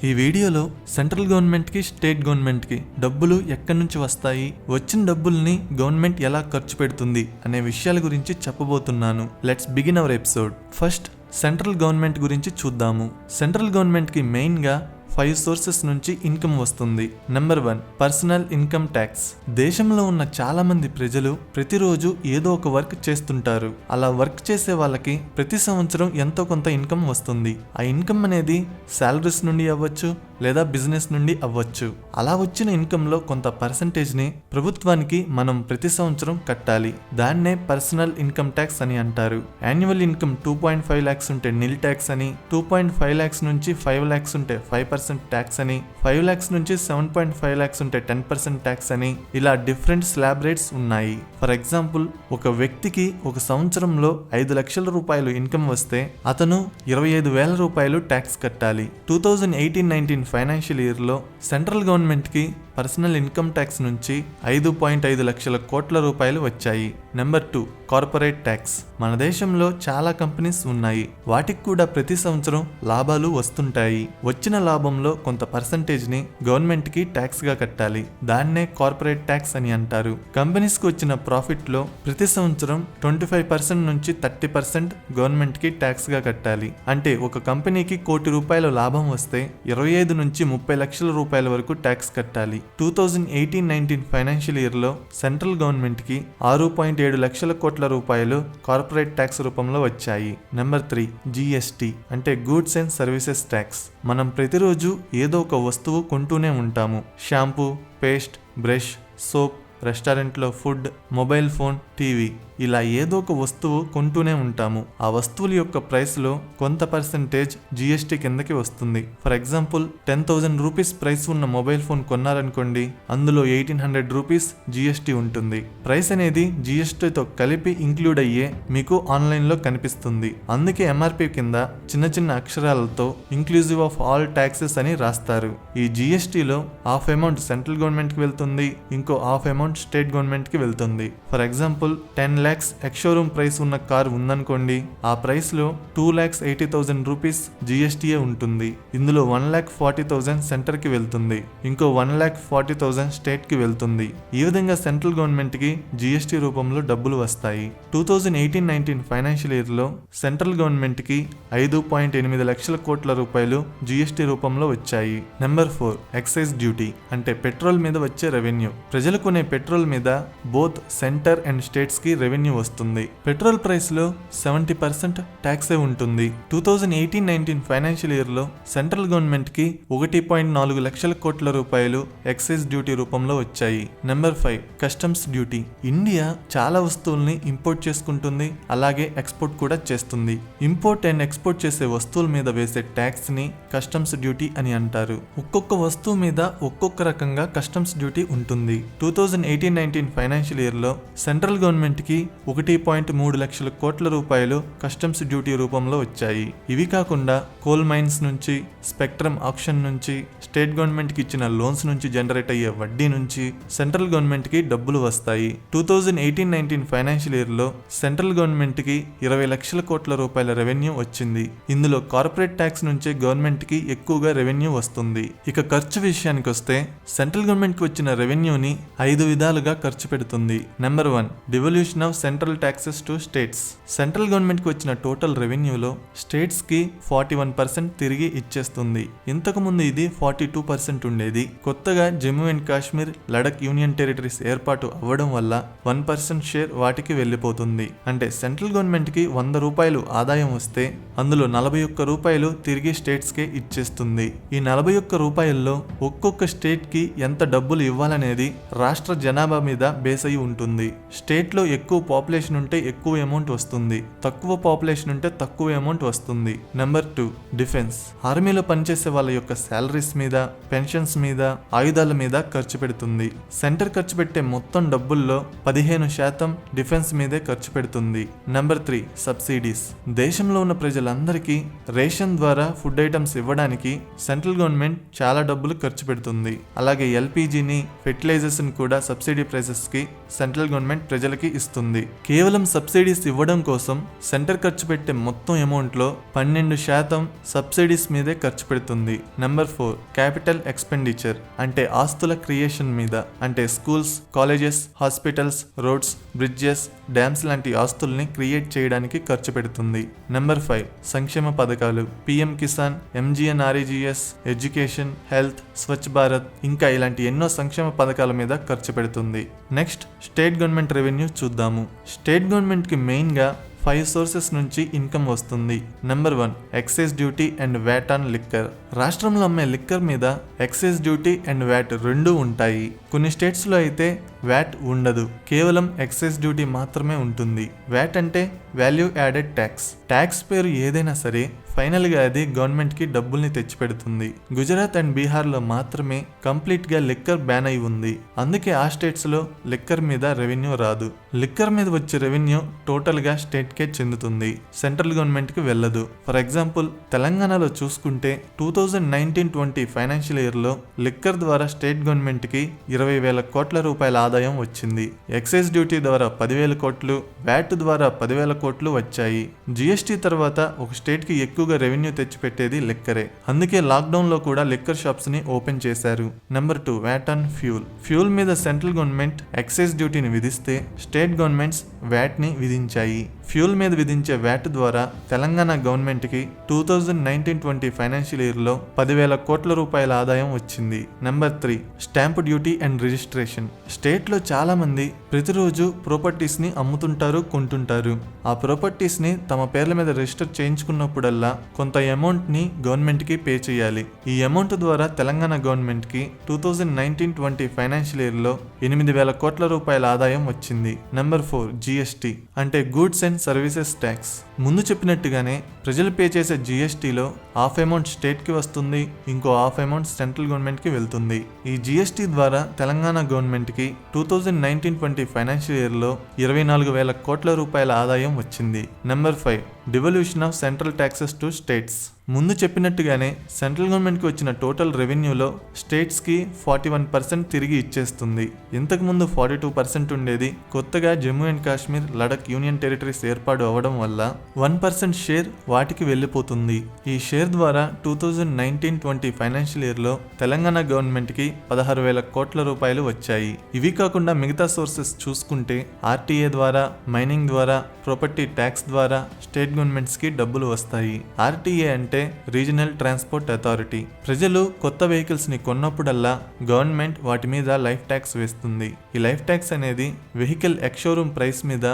ఈ వీడియోలో సెంట్రల్ గవర్నమెంట్కి స్టేట్ గవర్నమెంట్కి డబ్బులు ఎక్కడి నుంచి వస్తాయి, వచ్చిన డబ్బుల్ని గవర్నమెంట్ ఎలా ఖర్చు పెడుతుంది అనే విషయాల గురించి చెప్పబోతున్నాను. Let's begin our episode. First central government గురించి చూద్దాము. సెంట్రల్ గవర్నమెంట్కి మెయిన్గా 5 సోర్సెస్ నుంచి ఇన్కమ్ వస్తుంది. Number 1 personal income tax. దేశంలో ఉన్న చాలా మంది ప్రజలు ప్రతిరోజు ఏదో ఒక వర్క్ చేస్తుంటారు. అలా వర్క్ చేసే వాళ్ళకి ప్రతి సంవత్సరం ఎంతో కొంత ఇన్కమ్ వస్తుంది. ఆ ఇన్కమ్ అనేది శాలరీస్ నుండి అవ్వచ్చు లేదా బిజినెస్ నుండి అవ్వచ్చు. అలా వచ్చిన ఇన్కమ్ లో కొంత పర్సంటేజ్ ని ప్రభుత్వానికి మనం ప్రతి సంవత్సరం కట్టాలి. దాన్నే పర్సనల్ ఇన్కమ్ ట్యాక్స్ అని అంటారు. యాన్యువల్ ఇన్కమ్ 2.5 lakhs ఉంటే నిల్ ట్యాక్స్ అని, 2.5 lakhs నుంచి 5 lakhs ఉంటే 5% ట్యాక్స్ అని, 5 lakhs నుంచి 7.5 lakhs ఉంటే 10% ట్యాక్స్ అని, ఇలా డిఫరెంట్ స్లాబ్ రేట్స్ ఉన్నాయి. ఫర్ ఎగ్జాంపుల్, ఒక వ్యక్తికి ఒక సంవత్సరంలో 5 లక్షల రూపాయలు ఇన్కమ్ వస్తే అతను 25,000 రూపాయలు ట్యాక్స్ కట్టాలి. 2018-19 ఫైనాన్షియల్ ఇయర్ లో సెంట్రల్ గవర్నమెంట్ కి పర్సనల్ ఇన్కమ్ ట్యాక్స్ నుంచి 5.5 లక్షల కోట్ల రూపాయలు వచ్చాయి. Number 2 corporate tax. మన దేశంలో చాలా కంపెనీస్ ఉన్నాయి. వాటికి కూడా ప్రతి సంవత్సరం లాభాలు వస్తుంటాయి. వచ్చిన లాభంలో కొంత పర్సంటేజ్ ని గవర్నమెంట్ కి ట్యాక్స్ గా కట్టాలి. దాన్నే కార్పొరేట్ ట్యాక్స్ అని అంటారు. కంపెనీస్ కు వచ్చిన ప్రాఫిట్ లో ప్రతి సంవత్సరం 25% నుంచి 30% గవర్నమెంట్ కి ట్యాక్స్ గా కట్టాలి. అంటే ఒక కంపెనీకి ₹1,00,00,000 లాభం వస్తే 25 నుంచి 30 లక్షల రూపాయల వరకు ట్యాక్స్ కట్టాలి. 2018-19 ఫైనాన్షియల్ ఇయర్ లో సెంట్రల్ గవర్నమెంట్ కి 6.7 లక్షల కోట్ల రూపాయలు కార్పొరేట్ ట్యాక్స్ రూపంలో వచ్చాయి. నెంబర్ 3 GST అంటే గూడ్స్ అండ్ సర్వీసెస్ ట్యాక్స్. మనం ప్రతిరోజు ఏదో ఒక వస్తువు కొంటూనే ఉంటాము. షాంపూ, పేస్ట్, బ్రష్, సోప్, రెస్టారెంట్లో ఫుడ్, మొబైల్ ఫోన్, టీవీ, ఇలా ఏదో ఒక వస్తువు కొంటూనే ఉంటాము. ఆ వస్తువుల యొక్క ప్రైస్ లో కొంత పర్సెంటేజ్ GST కిందకి వస్తుంది. ఫర్ ఎగ్జాంపుల్, 10,000 రూపీస్ ప్రైస్ ఉన్న మొబైల్ ఫోన్ కొన్నారనుకోండి, అందులో 1,800 రూపీస్ GST ఉంటుంది. ప్రైస్ అనేది GSTతో కలిపి ఇంక్లూడ్ అయ్యే మీకు ఆన్లైన్ లో కనిపిస్తుంది. అందుకే MRP కింద చిన్న చిన్న అక్షరాలతో ఇంక్లూజివ్ ఆఫ్ ఆల్ ట్యాక్సెస్ అని రాస్తారు. ఈ GSTలో హాఫ్ అమౌంట్ సెంట్రల్ గవర్నమెంట్ కి వెళ్తుంది, ఇంకో హాఫ్ అమౌంట్ స్టేట్ గవర్నమెంట్ కి వెళ్తుంది. For example, 10 lakhs ex showroom price ఉన్న కార్ ఉందనుకోండి, ఆ ప్రైస్ లో 2,80,000 రూపీస్ GST ఉంటుంది. ఇందులో 1,40,000 సెంటర్ కి వెళ్తుంది, ఇంకో 1,40,000 స్టేట్ కి వెళ్తుంది. ఈ విధంగా సెంట్రల్ గవర్నమెంట్ కి GST రూపంలో డబ్బులు వస్తాయి. 2018-19 ఫైనాన్షియల్ ఇయర్ లో సెంట్రల్ గవర్నమెంట్ కి 5.8 లక్షల కోట్ల రూపాయలు GST రూపంలో వచ్చాయి. నెంబర్ 4 ఎక్సైజ్ డ్యూటీ అంటే పెట్రోల్ మీద వచ్చే రెవెన్యూ. ప్రజలు కొనే పెట్రోల్ మీద బోత్ సెంటర్ అండ్ స్టేట్స్ కి రెవెన్యూ వస్తుంది. పెట్రోల్ ప్రైస్ లో 70% ట్యాక్సే ఉంటుంది. 2018-19 ఫైనాన్షియల్ ఇయర్ లో సెంట్రల్ గవర్నమెంట్ కి 1.4 లక్షల కోట్ల రూపాయలు ఎక్సైజ్ డ్యూటీ రూపంలో వచ్చాయి. Number 5 customs duty. ఇండియా చాలా వస్తువుల్ని ఇంపోర్ట్ చేసుకుంటుంది, అలాగే ఎక్స్పోర్ట్ కూడా చేస్తుంది. ఇంపోర్ట్ అండ్ ఎక్స్పోర్ట్ చేసే వస్తువుల మీద వేసే ట్యాక్స్ ని కస్టమ్స్ డ్యూటీ అని అంటారు. ఒక్కొక్క వస్తువు మీద ఒక్కొక్క రకంగా కస్టమ్స్ డ్యూటీ ఉంటుంది. 2018-19 ఫైనాన్షియల్ ఇయర్ లో సెంట్రల్ గవర్నమెంట్ కి 1.3 లక్షల కోట్ల రూపాయలు కస్టమ్స్ డ్యూటీ రూపంలో వచ్చాయి. ఇవి కాకుండా కోల్ మైన్స్ నుంచి, స్పెక్ట్రమ్ ఆక్షన్ నుంచి, స్టేట్ గవర్నమెంట్ కి ఇచ్చిన లోన్స్ నుంచి జనరేట్ అయ్యే వడ్డీ నుంచి సెంట్రల్ గవర్నమెంట్ కి డబ్బులు వస్తాయి. 2018-19 ఫైనాన్షియల్ ఇయర్ లో సెంట్రల్ గవర్నమెంట్ కి 20 లక్షల కోట్ల రూపాయల రెవెన్యూ వచ్చింది. ఇందులో కార్పొరేట్ ట్యాక్స్ నుంచే గవర్నమెంట్ కి ఎక్కువగా రెవెన్యూ వస్తుంది. ఇక ఖర్చు విషయానికి వస్తే సెంట్రల్ గవర్నమెంట్ కి వచ్చిన రెవెన్యూని 5 విధాలుగా ఖర్చు పెడుతుంది. Number 1 devolution of central taxes to states. Central government కి వచ్చిన టోటల్ రెవెన్యూలో స్టేట్స్ కి 41% తిరిగి ఇచ్చేస్తుంది. ఇంతకు ముందు ఇది 42% ఉండేది. కొత్తగా Jammu and Kashmir, Ladakh union territories ఏర్పాటు అవ్వడం వల్ల 1% షేర్ వాటికి వెళ్లిపోతుంది. అంటే సెంట్రల్ గవర్నమెంట్ కి 100 రూపాయలు ఆదాయం వస్తే అందులో 41 రూపాయలు తిరిగి స్టేట్స్ కే ఇచ్చేస్తుంది. ఈ 41 రూపాయల్లో ఒక్కొక్క స్టేట్ కి ఎంత డబ్బులు ఇవ్వాలనేది రాష్ట్ర జనాభా మీద బేస్ అయి ఉంటుంది. స్టేట్ లో ఎక్కువ పాపులేషన్ ఉంటే ఎక్కువ అమౌంట్ వస్తుంది, తక్కువ పాపులేషన్ ఉంటే తక్కువ అమౌంట్ వస్తుంది. Number 2 defence. ఆర్మీలో పనిచేసే వాళ్ళ యొక్క శాలరీస్ మీద, పెన్షన్స్ మీద, ఆయుధాల మీద ఖర్చు పెడుతుంది. సెంటర్ ఖర్చు పెట్టే మొత్తం డబ్బుల్లో 15% డిఫెన్స్ మీదే ఖర్చు పెడుతుంది. Number 3 subsidies. దేశంలో ఉన్న ప్రజలందరికీ రేషన్ ద్వారా ఫుడ్ ఐటమ్స్ ఇవ్వడానికి సెంట్రల్ గవర్నమెంట్ చాలా డబ్బులు ఖర్చు పెడుతుంది. అలాగే LPGని, ఫెర్టిలైజర్స్ ని కూడా సబ్సిడీ ప్రైసెస్ కి సెంట్రల్ గవర్నమెంట్ ప్రజలకి ఇస్తుంది. కేవలం సబ్సిడీస్ ఇవ్వడం కోసం సెంటర్ ఖర్చు పెట్టే మొత్తం అమౌంట్ లో 12% సబ్సిడీస్ మీదే ఖర్చు పెడుతుంది. నెంబర్ 4 క్యాపిటల్ ఎక్స్పెండిచర్ అంటే ఆస్తుల క్రియేషన్ మీద, అంటే schools, colleges, hospitals, roads, bridges, dams లాంటి ఆస్తుల్ని క్రియేట్ చేయడానికి ఖర్చు పెడుతుంది. నెంబర్ 5 సంక్షేమ పథకాలు, PM Kisan, MGNREGS, education, health, Swachh Bharat ఇంకా ఇలాంటి ఎన్నో సంక్షేమ పథకాల మీద ఖర్చు పెడుతుంది. నెక్స్ట్ స్టేట్ గవర్నమెంట్ రెవెన్యూ చూద్దాము. స్టేట్ గవర్నమెంట్ కి మెయిన్ గా 5 సోర్సెస్ నుంచి ఇన్కమ్ వస్తుంది. Number 1 excise duty and VAT on liquor. రాష్ట్రంలో అమ్మే లిక్కర్ మీద ఎక్సైజ్ డ్యూటీ అండ్ వ్యాట్ రెండూ ఉంటాయి. కొన్ని స్టేట్స్ లో అయితే వ్యాట్ ఉండదు, కేవలం ఎక్సైజ్ డ్యూటీ మాత్రమే ఉంటుంది. వ్యాట్ అంటే వాల్యూ యాడెడ్ ట్యాక్స్. ట్యాక్స్ పేరు ఏదైనా సరే ఫైనల్ గా అది గవర్నమెంట్ కి డబ్బుల్ని తెచ్చిపెడుతుంది. గుజరాత్ అండ్ బీహార్ లో మాత్రమే కంప్లీట్ గా లిక్కర్ బ్యాన్ అయి ఉంది. అందుకే ఆ స్టేట్స్ లో లిక్కర్ మీద రెవెన్యూ రాదు. లిక్కర్ మీద వచ్చే రెవెన్యూ టోటల్ గా స్టేట్ కే చెందుతుంది, సెంట్రల్ గవర్నమెంట్ కి వెళ్ళదు. ఫర్ ఎగ్జాంపుల్ తెలంగాణలో చూసుకుంటే 2019-20 ఫైనాన్షియల్ ఇయర్ లో లిక్కర్ ద్వారా స్టేట్ గవర్నమెంట్ కి 20,000 కోట్ల రూపాయల ఆదాయం వచ్చింది. ఎక్సైజ్ డ్యూటీ ద్వారా 10,000 కోట్లు, వ్యాట్ ద్వారా 10,000 కోట్లు వచ్చాయి. జిఎస్టీ తర్వాత ఒక స్టేట్ కి ఎక్కువగా రెవెన్యూ తెచ్చిపెట్టేది లిక్కరే. అందుకే లాక్డౌన్ లో కూడా లిక్కర్ షాప్స్ ని ఓపెన్ చేశారు. Number 2 VAT on fuel. Fuel మీద సెంట్రల్ గవర్నమెంట్ ఎక్సైజ్ డ్యూటీని విధిస్తే స్టేట్ గవర్నమెంట్స్ వ్యాట్ ని విధించాయి. ఫ్యూల్ మీద విధించే వ్యాట్ ద్వారా తెలంగాణ గవర్నమెంట్ కి 2019-20 ఫైనాన్షియల్ ఇయర్ లో 10,000 కోట్ల రూపాయల ఆదాయం వచ్చింది. Number 3 stamp duty and registration. State లో చాలా మంది ప్రతిరోజు ప్రాపర్టీస్ ని అమ్ముతుంటారు, కొంటుంటారు. ఆ ప్రాపర్టీస్ ని తమ పేర్ల మీద రిజిస్టర్ చేయించుకున్నప్పుడల్లా కొంత అమౌంట్ ని గవర్నమెంట్ కి పే చేయాలి. ఈ అమౌంట్ ద్వారా తెలంగాణ గవర్నమెంట్ కి 2019-20 ఫైనాన్షియల్ ఇయర్ లో 8,000 కోట్ల రూపాయల ఆదాయం వచ్చింది. నెంబర్ 4 జిఎస్టీ అంటే గూడ్స్ అండ్ సర్వీసెస్ ట్యాక్స్. ముందు చెప్పినట్టుగానే ప్రజలు పే చేసే జిఎస్టీలో హాఫ్ అమౌంట్ స్టేట్ కి వస్తుంది, ఇంకో హాఫ్ అమౌంట్ సెంట్రల్ గవర్నమెంట్ కి వెళ్తుంది. ఈ జిఎస్టీ ద్వారా తెలంగాణ గవర్నమెంట్ కి 2019-20 ఫైనాన్షియల్ ఇయర్ లో 24,000 కోట్ల రూపాయల ఆదాయం వచ్చింది. Number 5 devolution of central taxes to states. ముందు చెప్పినట్టుగానే సెంట్రల్ గవర్నమెంట్ కి వచ్చిన టోటల్ రెవెన్యూలో స్టేట్స్ కి 41% తిరిగి ఇచ్చేస్తుంది. ఇంతకు ముందు 42% ఉండేది. కొత్తగా Jammu and Kashmir, Ladakh union territories ఏర్పాటు అవ్వడం వల్ల 1% షేర్ వాటికి వెళ్ళిపోతుంది. ఈ షేర్ ద్వారా 2019-20 ఫైనాన్షియల్ ఇయర్ లో తెలంగాణ గవర్నమెంట్ కి 16,000 కోట్ల రూపాయలు వచ్చాయి. ఇవి కాకుండా మిగతా సోర్సెస్ చూసుకుంటే ఆర్టీఏ ద్వారా, మైనింగ్ ద్వారా, ప్రాపర్టీ ట్యాక్స్ ద్వారా స్టేట్ గవర్నమెంట్స్ కి డబ్బులు వస్తాయి. ఆర్టీఏ అంటే రీజనల్ ట్రాన్స్పోర్ట్ అథారిటీ. ప్రజలు కొత్త వెహికల్స్ ని కొన్నప్పుడల్లా గవర్నమెంట్ వాటి మీద లైఫ్ ట్యాక్స్ వేస్తుంది. ఈ లైఫ్ ట్యాక్స్ అనేది వెహికల్ ఎక్స్-షోరూమ్ ప్రైస్ మీద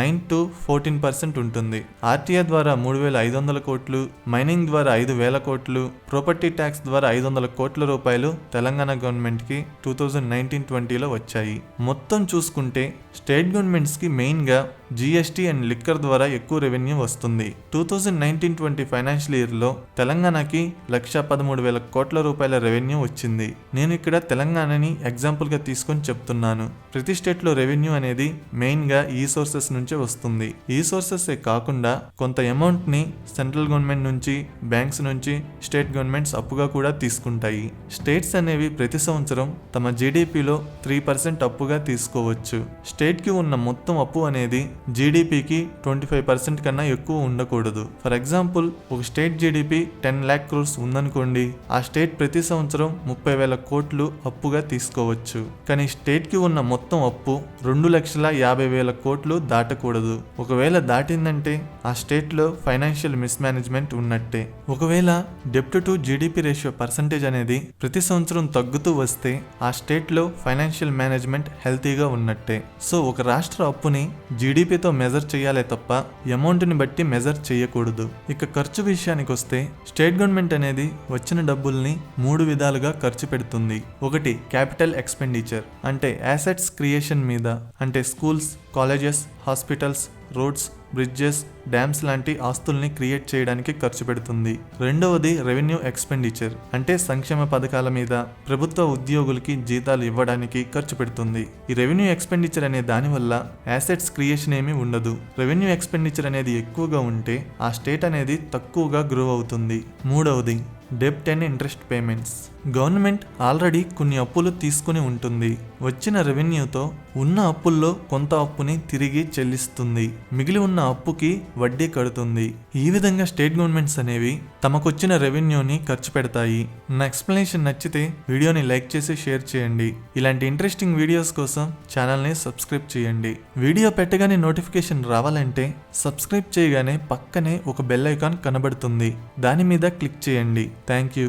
9 to 14% ఉంటుంది. ఆర్టీఏ ద్వారా 3,500 కోట్లు, మైనింగ్ ద్వారా 5,000 కోట్లు, ప్రాపర్టీ ట్యాక్స్ ద్వారా 500 కోట్ల రూపాయలు తెలంగాణ గవర్నమెంట్ కి 2019-20లో వచ్చాయి. మొత్తం చూసుకుంటే స్టేట్ గవర్నమెంట్స్ కి మెయిన్ గా జిఎస్టీ అండ్ లిక్కర్ ద్వారా ఎక్కువ రెవెన్యూ వస్తుంది. 2019-20 ఫైనాన్షియల్ ఇయర్ లో తెలంగాణకి 113,000 కోట్ల రూపాయల రెవెన్యూ వచ్చింది. నేను ఇక్కడ తెలంగాణని ఎగ్జాంపుల్ గా తీసుకొని చెప్తున్నాను. ప్రతి స్టేట్ లో రెవెన్యూ అనేది మెయిన్ గా ఈ సోర్సెస్ నుంచే వస్తుంది. ఈ సోర్సెస్ కాకుండా కొంత అమౌంట్ ని సెంట్రల్ గవర్నమెంట్ నుంచి, బ్యాంక్స్ నుంచి స్టేట్ గవర్నమెంట్స్ అప్పుగా కూడా తీసుకుంటాయి. స్టేట్స్ అనేవి ప్రతి సంవత్సరం తమ జీడీపీలో 3% అప్పుగా తీసుకోవచ్చు. స్టేట్ కి ఉన్న మొత్తం అప్పు అనేది జీడీపీకి 25% కన్నా ఎక్కువ ఉండకూడదు. ఫర్ ఎగ్జాంపుల్ ఒక స్టేట్ జీడీపీ 10 lakh crores ఉందనుకోండి, ఆ స్టేట్ ప్రతి సంవత్సరం 30,000 కోట్లు అప్పుగా తీసుకోవచ్చు. కానీ స్టేట్ కి ఉన్న మొత్తం అప్పు 2,50,000 కోట్లు దాటకూడదు. ఒకవేళ దాటిందంటే ఆ స్టేట్ లో ఫైనాన్షియల్ మిస్ మేనేజ్మెంట్ ఉన్నట్టే. ఒకవేళ డెప్ట్ టు జీడీపీ రేషియో పర్సంటేజ్ అనేది ప్రతి సంవత్సరం తగ్గుతూ వస్తే ఆ స్టేట్ లో ఫైనాన్షియల్ మేనేజ్మెంట్ హెల్తీగా ఉన్నట్టే. సో ఒక రాష్ట్ర అప్పుని జీడీపీతో మెజర్ చేయాలే తప్ప అమౌంట్ ని బట్టి మెజర్ చేయకూడదు. ఇక ఖర్చు విషయానికి వస్తే స్టేట్ గవర్నమెంట్ అనేది వచ్చిన డబ్బుల్ని 3 విధాలుగా ఖర్చు పెడుతుంది. ఒకటి క్యాపిటల్ ఎక్స్పెండిచర్ అంటే అసెట్స్ క్రియేషన్ మీద, అంటే schools, colleges, hospitals, roads, bridges, dams లాంటి ఆస్తుల్ని క్రియేట్ చేయడానికి ఖర్చు పెడుతుంది. రెండవది రెవెన్యూ ఎక్స్పెండిచర్, అంటే సంక్షేమ పథకాల మీద, ప్రభుత్వ ఉద్యోగులకి జీతాలు ఇవ్వడానికి ఖర్చు పెడుతుంది. ఈ రెవెన్యూ ఎక్స్పెండిచర్ అనే దాని వల్ల యాసెట్స్ క్రియేషన్ ఏమీ ఉండదు. రెవెన్యూ ఎక్స్పెండిచర్ అనేది ఎక్కువగా ఉంటే ఆ స్టేట్ అనేది తక్కువగా గ్రో అవుతుంది. మూడవది డెబ్ట్ and interest payments. Government already కొన్ని అప్పులు తీసుకుని ఉంటుంది. వచ్చిన రెవెన్యూతో ఉన్న అప్పుల్లో కొంత అప్పుని తిరిగి చెల్లిస్తుంది. మిగిలి ఉన్న అప్పుకి వడ్డీ కడుతుంది. ఈ విధంగా స్టేట్ గవర్నమెంట్స్ అనేవి తమకొచ్చిన రెవెన్యూని ఖర్చు పెడతాయి. నా ఎక్స్ప్లెనేషన్ నచ్చితే వీడియోని లైక్ చేసి షేర్ చేయండి. ఇలాంటి ఇంట్రెస్టింగ్ వీడియోస్ కోసం ఛానల్ని సబ్స్క్రైబ్ చేయండి. వీడియో పెట్టగానే నోటిఫికేషన్ రావాలంటే సబ్స్క్రైబ్ చేయగానే పక్కనే ఒక బెల్ ఐకాన్ కనబడుతుంది. దాని మీద క్లిక్ చేయండి. Thank you.